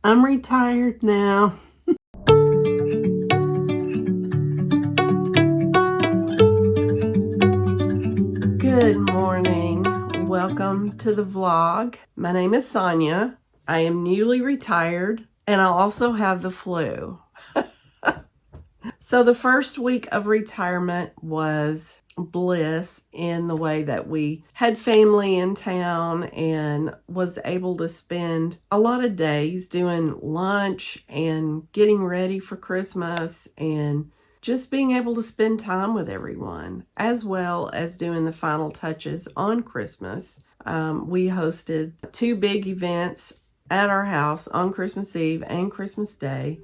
I'm retired now. Good morning. Welcome to the vlog. My name is Sonia. I am newly retired and I also have the flu. So the first week of retirement was bliss in the way that we had family in town and was able to spend a lot of days doing lunch and getting ready for Christmas and just being able to spend time with everyone, as well as doing the final touches on Christmas. We hosted 2 big events at our house on Christmas Eve and Christmas Day.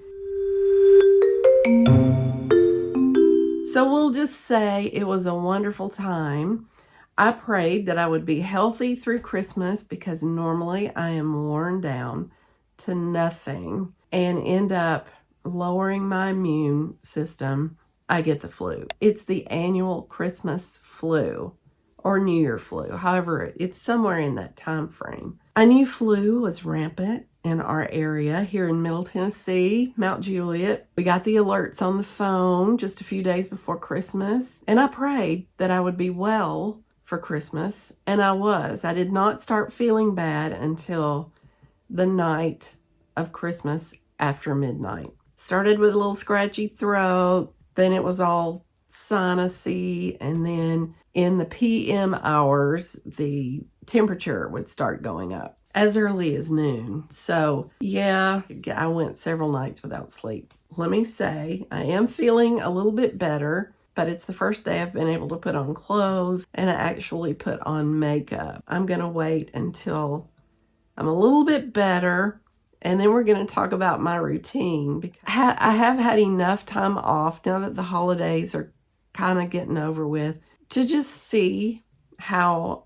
So we'll just say it was a wonderful time. I prayed that I would be healthy through Christmas because normally I am worn down to nothing and end up lowering my immune system. I get the flu. It's the annual Christmas flu or New Year flu. However, it's somewhere in that time frame. I knew flu was rampant in our area here in Middle Tennessee, Mount Juliet. We got the alerts on the phone just a few days before Christmas, and I prayed that I would be well for Christmas, and I was. I did not start feeling bad until the night of Christmas after midnight. Started with a little scratchy throat, then it was all sinusy, and then in the PM hours, the temperature would start going up as early as noon. So yeah, I went several nights without sleep. Let me say, I am feeling a little bit better, but it's the first day I've been able to put on clothes and I actually put on makeup. I'm going to wait until I'm a little bit better, and then we're going to talk about my routine. Because I have had enough time off now that the holidays are kind of getting over with to just see how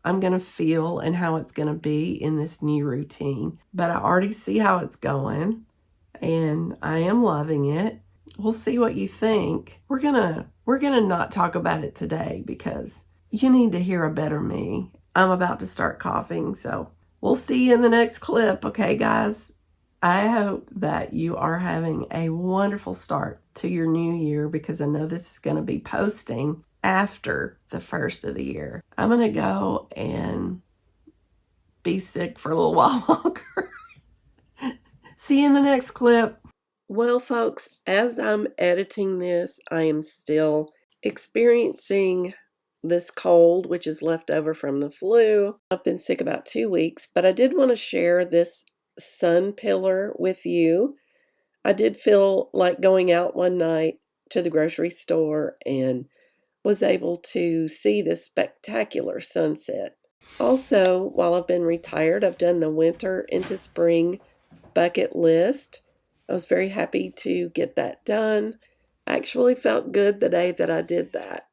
I'm going to feel and how it's going to be in this new routine. But I already see how it's going and I am loving it. We'll see what you think. We're going to not talk about it today because you need to hear a better me. I'm about to start coughing, so we'll see you in the next clip, okay, guys? I hope that you are having a wonderful start to your new year because I know this is going to be posting after the first of the year. I'm going to go and be sick for a little while longer. See you in the next clip. Well, folks, as I'm editing this, I am still experiencing this cold, which is left over from the flu. I've been sick about 2 weeks, but I did want to share this sun pillar with you. I did feel like going out one night to the grocery store and was able to see this spectacular sunset. Also, while I've been retired, I've done the winter into spring bucket list. I was very happy to get that done. I actually felt good the day that I did that.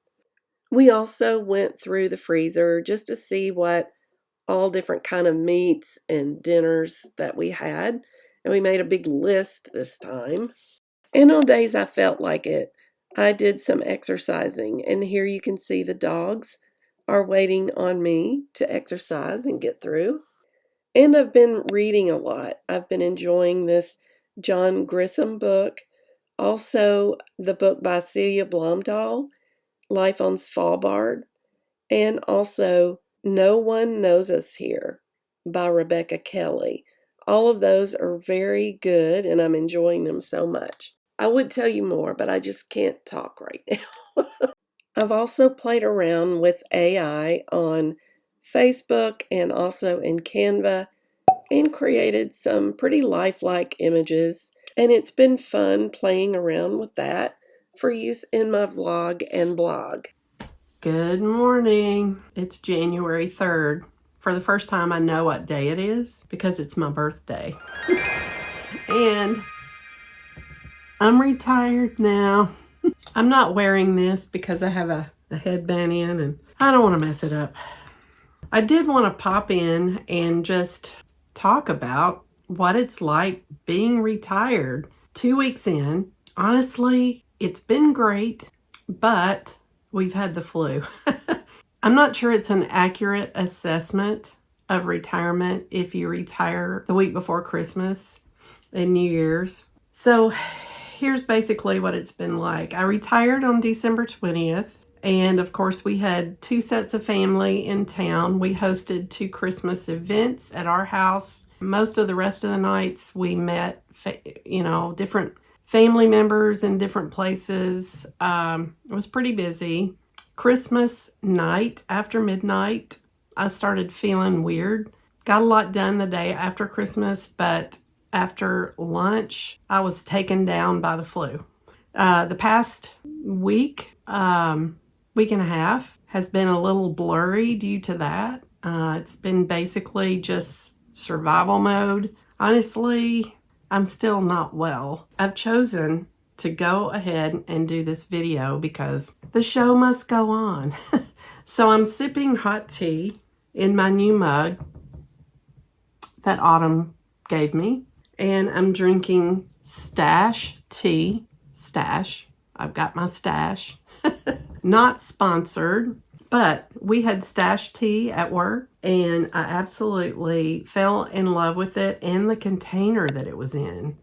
We also went through the freezer just to see what all different kind of meats and dinners that we had. And we made a big list this time. And on days I felt like it, I did some exercising. And here you can see the dogs are waiting on me to exercise and get through. And I've been reading a lot. I've been enjoying this John Grisham book. Also, the book by Celia Blomdahl, Life on Svalbard. And also, No One Knows Us Here by Rebecca Kelly. All of those are very good, and I'm enjoying them so much. I would tell you more, but I just can't talk right now. I've also played around with AI on Facebook and also in Canva and created some pretty lifelike images. And it's been fun playing around with that for use in my vlog and blog. Good morning. It's January 3rd. For the first time, I know what day it is because it's my birthday. And I'm retired now. I'm not wearing this because I have a headband in and I don't want to mess it up. I did want to pop in and just talk about what it's like being retired 2 weeks in. Honestly, it's been great, but we've had the flu. I'm not sure it's an accurate assessment of retirement if you retire the week before Christmas. and New Year's. So here's basically what it's been like. I retired on December 20th. And of course, we had 2 sets of family in town. We hosted 2 Christmas events at our house. Most of the rest of the nights we met, different family members in different places. It was pretty busy. Christmas night after midnight, I started feeling weird. Got a lot done the day after Christmas, but after lunch, I was taken down by the flu. The past week, week and a half has been a little blurry due to that. It's been basically just survival mode. Honestly, I'm still not well. I've chosen to go ahead and do this video because the show must go on. So I'm sipping hot tea in my new mug that Autumn gave me, and I'm drinking Stash tea. Stash. I've got my stash. Not sponsored, but we had Stash tea at work, and I absolutely fell in love with it and the container that it was in.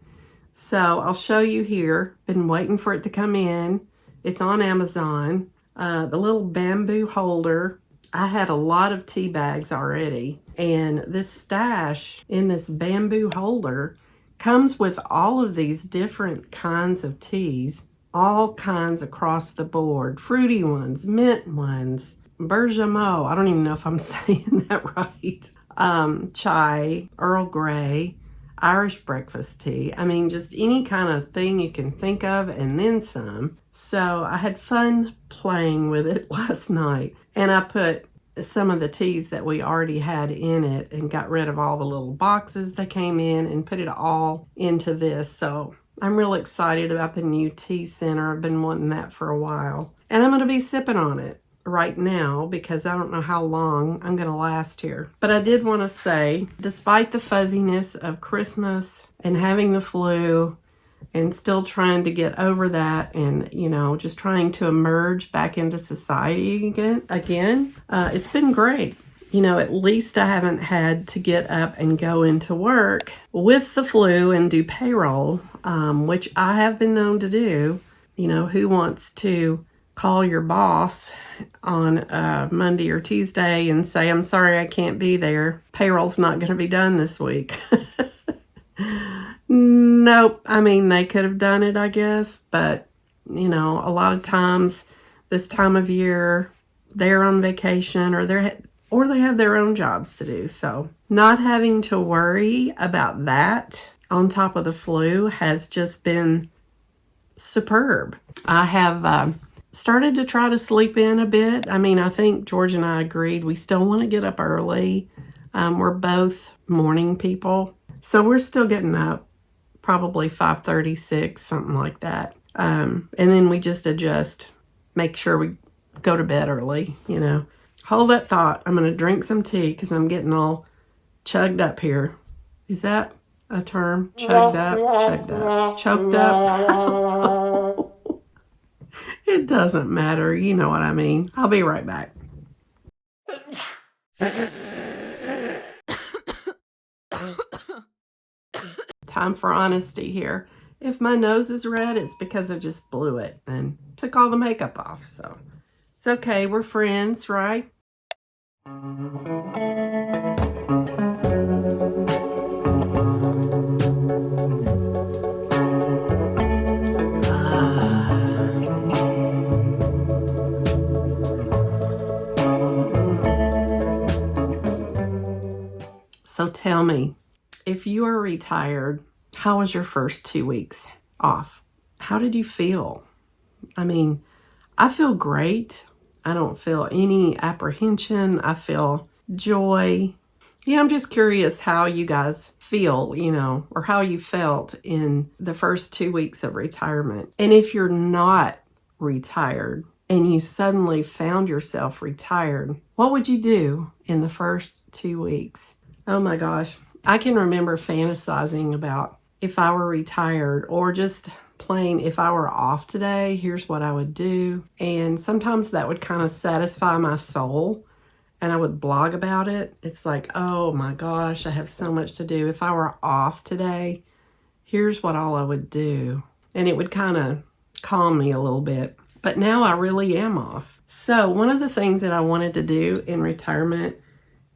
So I'll show you here. Been waiting for it to come in. It's on Amazon. The little bamboo holder. I had a lot of tea bags already, and this Stash in this bamboo holder comes with all of these different kinds of teas, all kinds across the board. Fruity ones, mint ones, bergamot. I don't even know if I'm saying that right. Chai, Earl Grey, Irish breakfast tea. I mean, just any kind of thing you can think of and then some. So I had fun playing with it last night, and I put some of the teas that we already had in it and got rid of all the little boxes that came in and put it all into this. So I'm real excited about the new tea center. I've been wanting that for a while, and I'm going to be sipping on it right now because I don't know how long I'm going to last here. But I did want to say, despite the fuzziness of Christmas and having the flu and still trying to get over that and, just trying to emerge back into society again, it's been great. At least I haven't had to get up and go into work with the flu and do payroll, which I have been known to do. Who wants to call your boss on Monday or Tuesday and say, I'm sorry, I can't be there. Payroll's not going to be done this week. Nope. I mean, they could have done it, I guess, but a lot of times this time of year, they're on vacation or they have their own jobs to do. So not having to worry about that on top of the flu has just been superb. I have started to try to sleep in a bit. I mean, I think George and I agreed we still want to get up early. We're both morning people, so we're still getting up probably 5:36, something like that. And then we just adjust, make sure we go to bed early, Hold that thought. I'm going to drink some tea because I'm getting all chugged up here. Is that a term? Chugged up, chugged up, choked up. It doesn't matter. You know what I mean. I'll be right back. Time for honesty here. If my nose is red, it's because I just blew it and took all the makeup off. So it's okay. We're friends, right? So tell me, if you are retired, how was your first 2 weeks off? How did you feel? I mean, I feel great. I don't feel any apprehension. I feel joy. Yeah, I'm just curious how you guys feel, or how you felt in the first 2 weeks of retirement. And if you're not retired and you suddenly found yourself retired, what would you do in the first 2 weeks? Oh my gosh. I can remember fantasizing about if I were retired, or just plain if I were off today, here's what I would do. And sometimes that would kind of satisfy my soul, and I would blog about it. It's like, oh my gosh, I have so much to do. If I were off today, here's what all I would do. And it would kind of calm me a little bit. But now I really am off. So one of the things that I wanted to do in retirement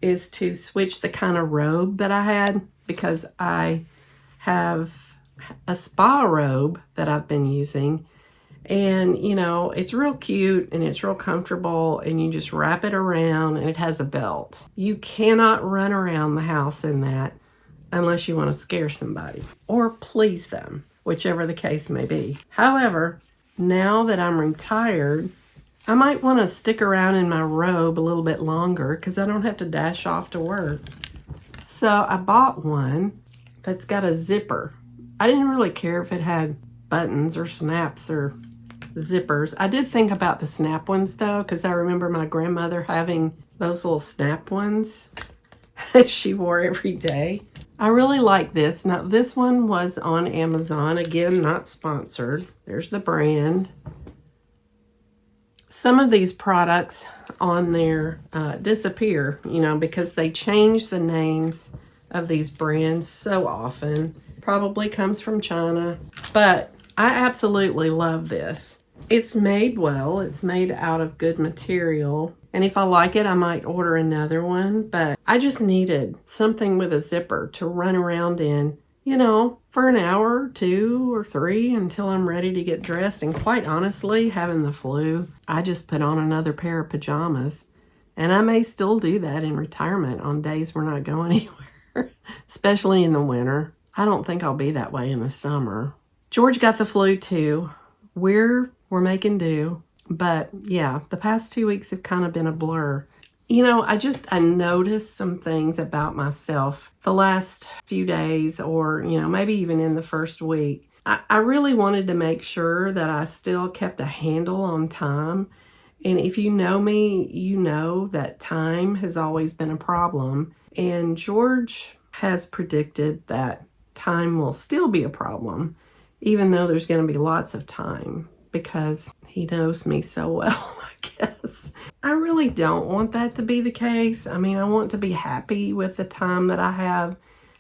is to switch the kind of robe that I had, because I have a spa robe that I've been using. And, you know, it's real cute and it's real comfortable, and you just wrap it around, and it has a belt. You cannot run around the house in that unless you want to scare somebody or please them, whichever the case may be. However, now that I'm retired, I might want to stick around in my robe a little bit longer because I don't have to dash off to work. So I bought one that's got a zipper. I didn't really care if it had buttons or snaps or zippers. I did think about the snap ones though, because I remember my grandmother having those little snap ones that she wore every day. I really like this. Now this one was on Amazon. Again, not sponsored. There's the brand. Some of these products on there disappear, you know, because they change the names of these brands so often. Probably comes from China, but I absolutely love this. It's made well. It's made out of good material. And if I like it, I might order another one. But I just needed something with a zipper to run around in, you know, for an hour, 2 or 3 until I'm ready to get dressed. And quite honestly, having the flu, I just put on another pair of pajamas. And I may still do that in retirement on days we're not going anywhere, especially in the winter. I don't think I'll be that way in the summer. George got the flu too. We're making do. But yeah, the past 2 weeks have kind of been a blur. You know, I noticed some things about myself the last few days, or, you know, maybe even in the first week. I really wanted to make sure that I still kept a handle on time. And if you know me, you know that time has always been a problem. And George has predicted that time will still be a problem, even though there's going to be lots of time, because he knows me so well, I guess. I really don't want that to be the case. I mean, I want to be happy with the time that I have.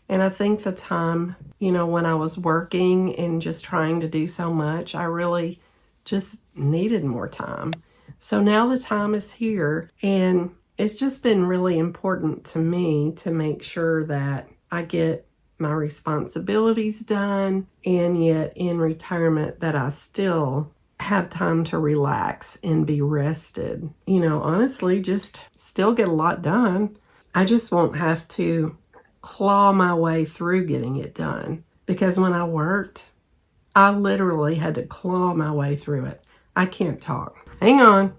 And I think the time, you know, when I was working and just trying to do so much, I really just needed more time. So now the time is here, and it's just been really important to me to make sure that I get my responsibilities done, and yet in retirement that I still have time to relax and be rested. You know, honestly, just still get a lot done. I just won't have to claw my way through getting it done, because when I worked, I literally had to claw my way through it. I can't talk. Hang on.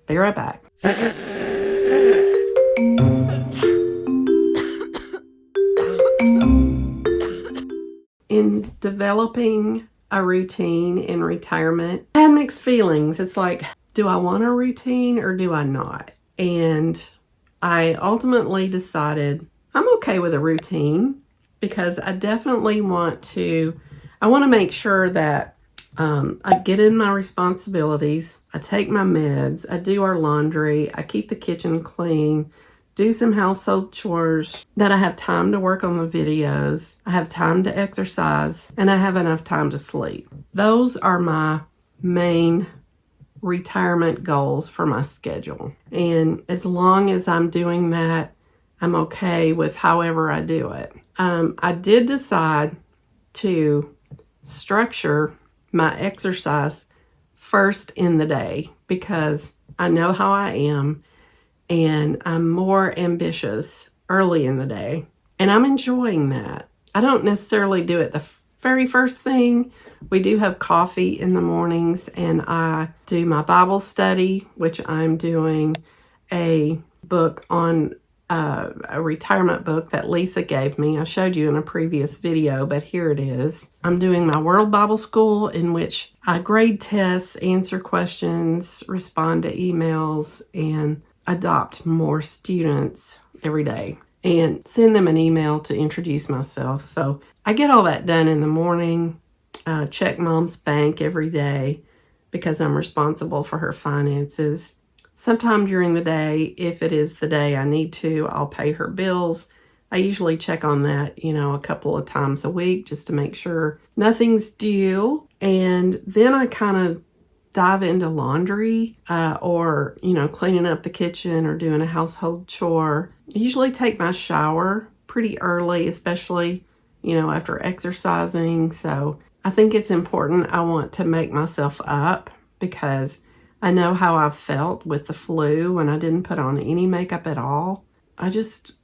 Be right back. In developing a routine in retirement, I had mixed feelings. It's like, do I want a routine or do I not? And I ultimately decided I'm okay with a routine, because I definitely want to make sure that I get in my responsibilities, I take my meds, I do our laundry, I keep the kitchen clean, do some household chores, that I have time to work on the videos, I have time to exercise, and I have enough time to sleep. Those are my main retirement goals for my schedule. And as long as I'm doing that, I'm okay with however I do it. I did decide to structure my exercise first in the day, because I know how I am, and I'm more ambitious early in the day, and I'm enjoying that. I don't necessarily do it the very first thing. We do have coffee in the mornings, and I do my Bible study, which I'm doing a book on a retirement book that Lisa gave me. I showed you in a previous video, but here it is. I'm doing my World Bible School, in which I grade tests, answer questions, respond to emails, and adopt more students every day, and send them an email to introduce myself. So I get all that done in the morning. Check Mom's bank every day, because I'm responsible for her finances. Sometime during the day, if it is the day I need to, I'll pay her bills. I usually check on that, a couple of times a week just to make sure nothing's due. And then I kind of dive into laundry or, cleaning up the kitchen or doing a household chore. I usually take my shower pretty early, especially, after exercising. So I think it's important. I want to make myself up because I know how I felt with the flu when I didn't put on any makeup at all. I just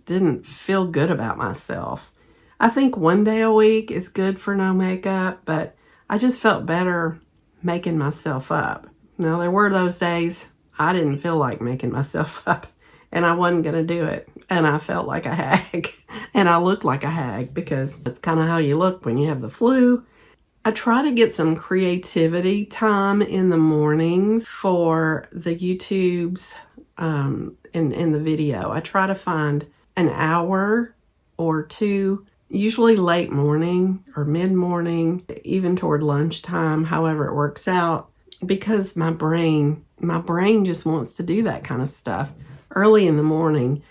didn't feel good about myself. I think one day a week is good for no makeup, but I just felt better making myself up. Now, there were those days I didn't feel like making myself up, and I wasn't going to do it. And I felt like a hag, and I looked like a hag because that's kind of how you look when you have the flu. I try to get some creativity time in the mornings for the YouTubes in the video. I try to find an hour or two, usually late morning or mid-morning, even toward lunchtime, however it works out, because my brain just wants to do that kind of stuff early in the morning,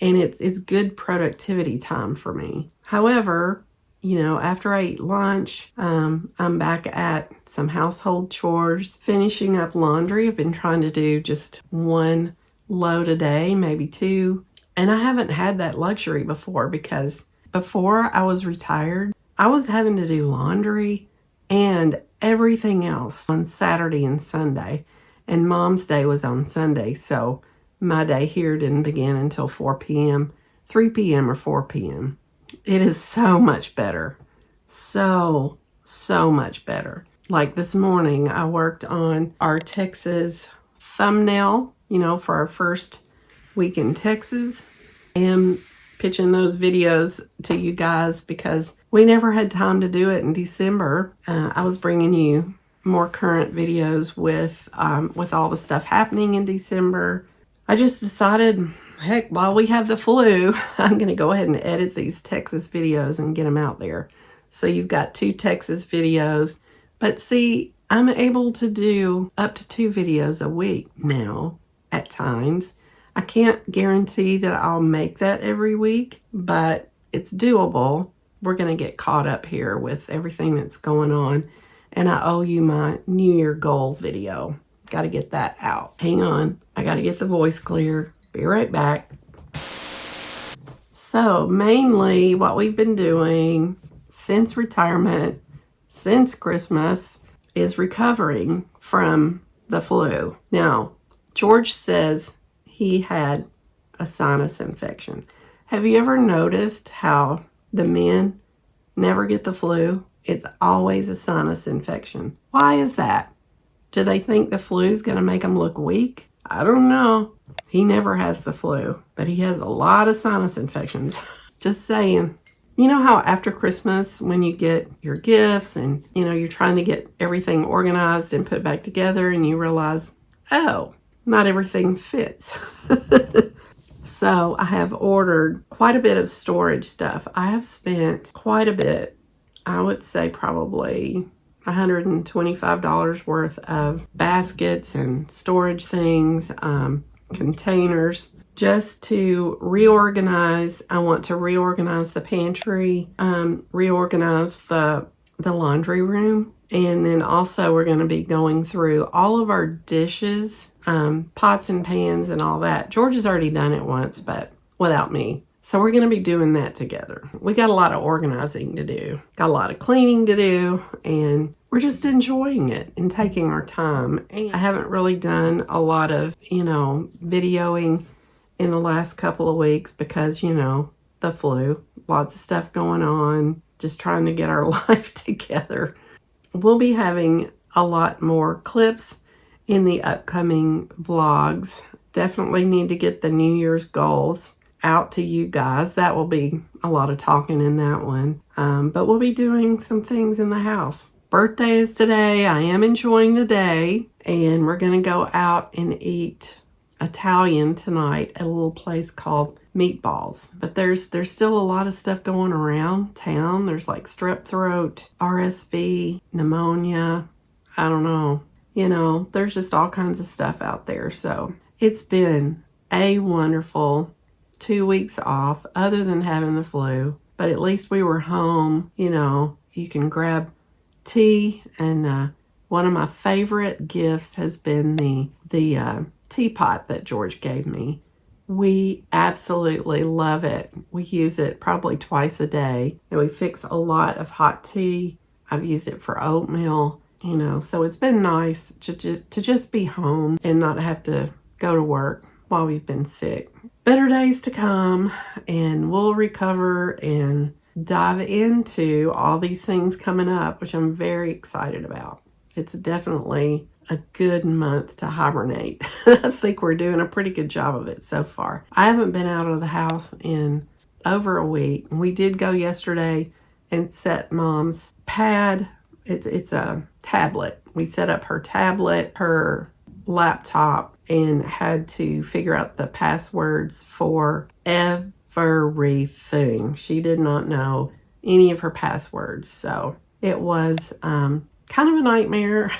and it's good productivity time for me. However, after I eat lunch, I'm back at some household chores, finishing up laundry. I've been trying to do just one load a day, maybe two. And I haven't had that luxury before because before I was retired, I was having to do laundry and everything else on Saturday and Sunday. And Mom's Day was on Sunday, so my day here didn't begin until 4 p.m., 3 p.m. or 4 p.m. It is so much better. So much better. Like this morning, I worked on our Texas thumbnail, for our first week in Texas. I am pitching those videos to you guys because we never had time to do it in December. I was bringing you more current videos with all the stuff happening in December. I just decided, heck, while we have the flu, I'm going to go ahead and edit these Texas videos and get them out there. So you've got 2 Texas videos. But see, I'm able to do up to 2 videos a week now at times. I can't guarantee that I'll make that every week, but it's doable. We're going to get caught up here with everything that's going on. And I owe you my New Year goal video. Got to get that out. Hang on. I got to get the voice clear. Be right back. So mainly what we've been doing since retirement, since Christmas, is recovering from the flu. Now, George says he had a sinus infection. Have you ever noticed how the men never get the flu? It's always a sinus infection. Why is that? Do they think the flu is going to make them look weak? I don't know. He never has the flu, but he has a lot of sinus infections. Just saying. You know how after Christmas, when you get your gifts and, you're trying to get everything organized and put back together and you realize, oh, not everything fits. So I have ordered quite a bit of storage stuff. I have spent quite a bit, I would say probably $125 worth of baskets and storage things, containers, just to reorganize. I want to reorganize the pantry, reorganize the laundry room, and then also we're going to be going through all of our dishes, pots and pans and all that. George has already done it once, but without me. So we're going to be doing that together. We got a lot of organizing to do, got a lot of cleaning to do, and we're just enjoying it and taking our time. And I haven't really done a lot of, videoing in the last couple of weeks because, the flu, lots of stuff going on, just trying to get our life together. We'll be having a lot more clips in the upcoming vlogs. Definitely need to get the New Year's goals out to you guys. That will be a lot of talking in that one. But we'll be doing some things in the house. Birthday is today. I am enjoying the day, and we're going to go out and eat Italian tonight at a little place called Meatballs. But there's still a lot of stuff going around town. There's like strep throat, RSV, pneumonia. I don't know. There's just all kinds of stuff out there. So it's been a wonderful 2 weeks off other than having the flu, but at least we were home. You know, you can grab tea, and one of my favorite gifts has been the teapot that George gave me. We absolutely love it. We use it probably twice a day, and we fix a lot of hot tea. I've used it for oatmeal, you know, so it's been nice to just be home and not have to go to work while we've been sick. Better days to come, and we'll recover and dive into all these things coming up, which I'm very excited about. It's definitely a good month to hibernate. I think we're doing a pretty good job of it so far. I haven't been out of the house in over a week. We did go yesterday and set Mom's pad. It's a tablet. We set up her tablet, her laptop, and had to figure out the passwords for everything. She did not know any of her passwords, so it was kind of a nightmare.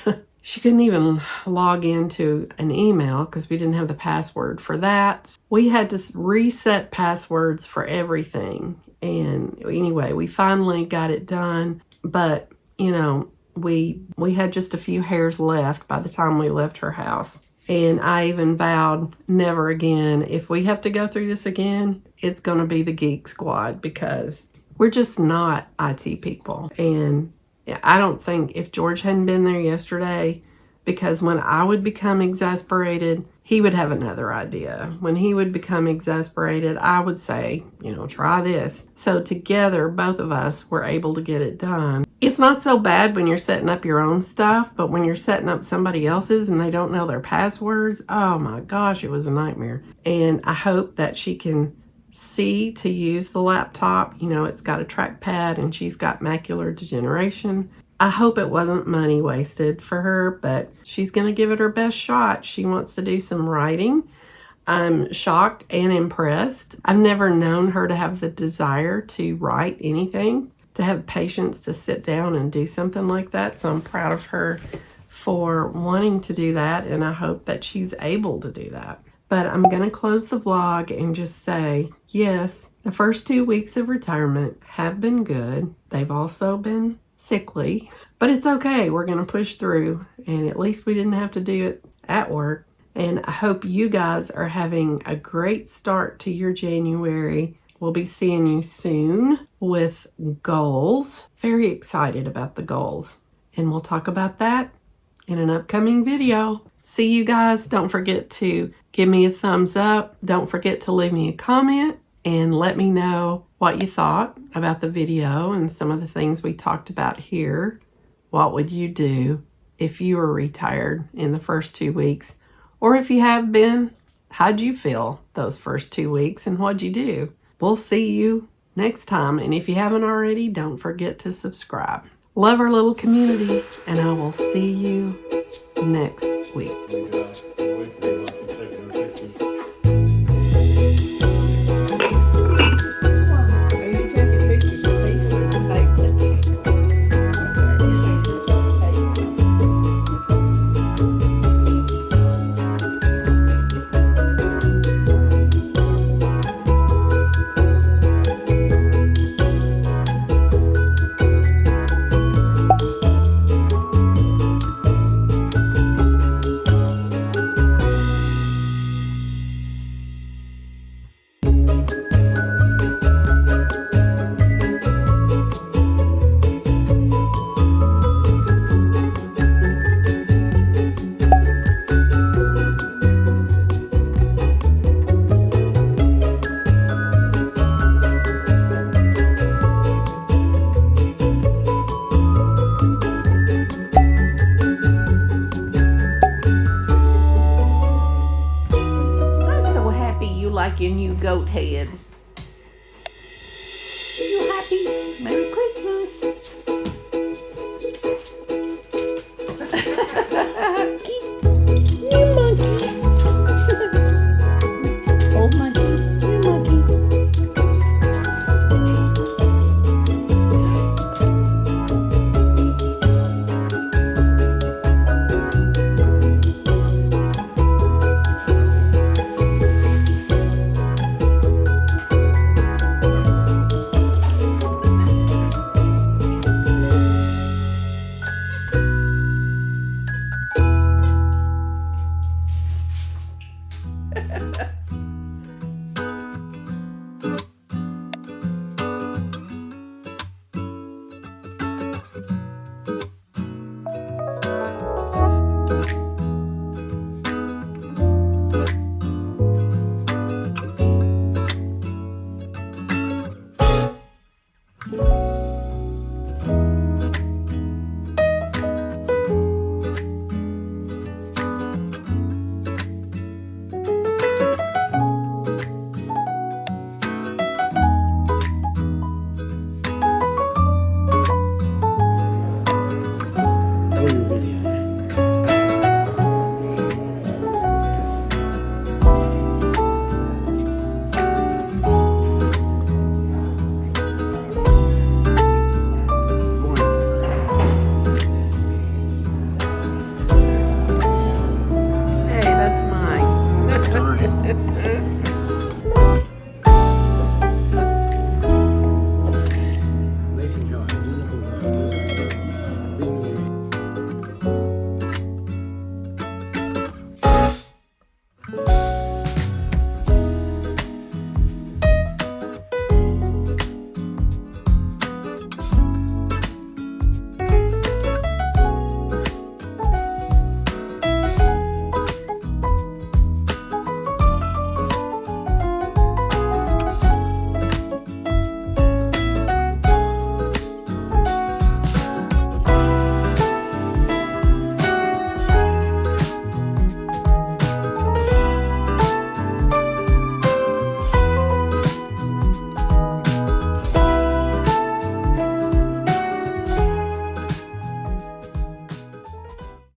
She couldn't even log into an email because we didn't have the password for that. We had to reset passwords for everything. And anyway, we finally got it done. But, you know, we had just a few hairs left by the time we left her house. And I even vowed never again. If we have to go through this again, it's going to be the Geek Squad, because we're just not IT people. And I don't think if George hadn't been there yesterday, because when I would become exasperated, he would have another idea. When he would become exasperated, I would say, you know, try this. So together, both of us were able to get it done. It's not so bad when you're setting up your own stuff, but when you're setting up somebody else's and they don't know their passwords, oh my gosh, it was a nightmare. And I hope that she can see to use the laptop. You know, it's got a trackpad and she's got macular degeneration. I hope it wasn't money wasted for her, but she's going to give it her best shot. She wants to do some writing. I'm shocked and impressed. I've never known her to have the desire to write anything, to have patience to sit down and do something like that. So I'm proud of her for wanting to do that, and I hope that she's able to do that. But I'm going to close the vlog and just say, yes, the first 2 weeks of retirement have been good. They've also been sickly, but it's okay. We're going to push through, and at least we didn't have to do it at work. And I hope you guys are having a great start to your January. We'll be seeing you soon with goals. Very excited about the goals, and we'll talk about that in an upcoming video. See you guys. Don't forget to give me a thumbs up. Don't forget to leave me a comment and let me know what you thought about the video and some of the things we talked about here. What would you do if you were retired in the first 2 weeks? Or if you have been, how'd you feel those first 2 weeks and what'd you do? We'll see you next time. And if you haven't already, don't forget to subscribe. Love our little community, and I will see you next week. Like your new goat head. Are you happy? Merry Christmas. You monkey. Old monkey. You monkey. Hindi na po ba?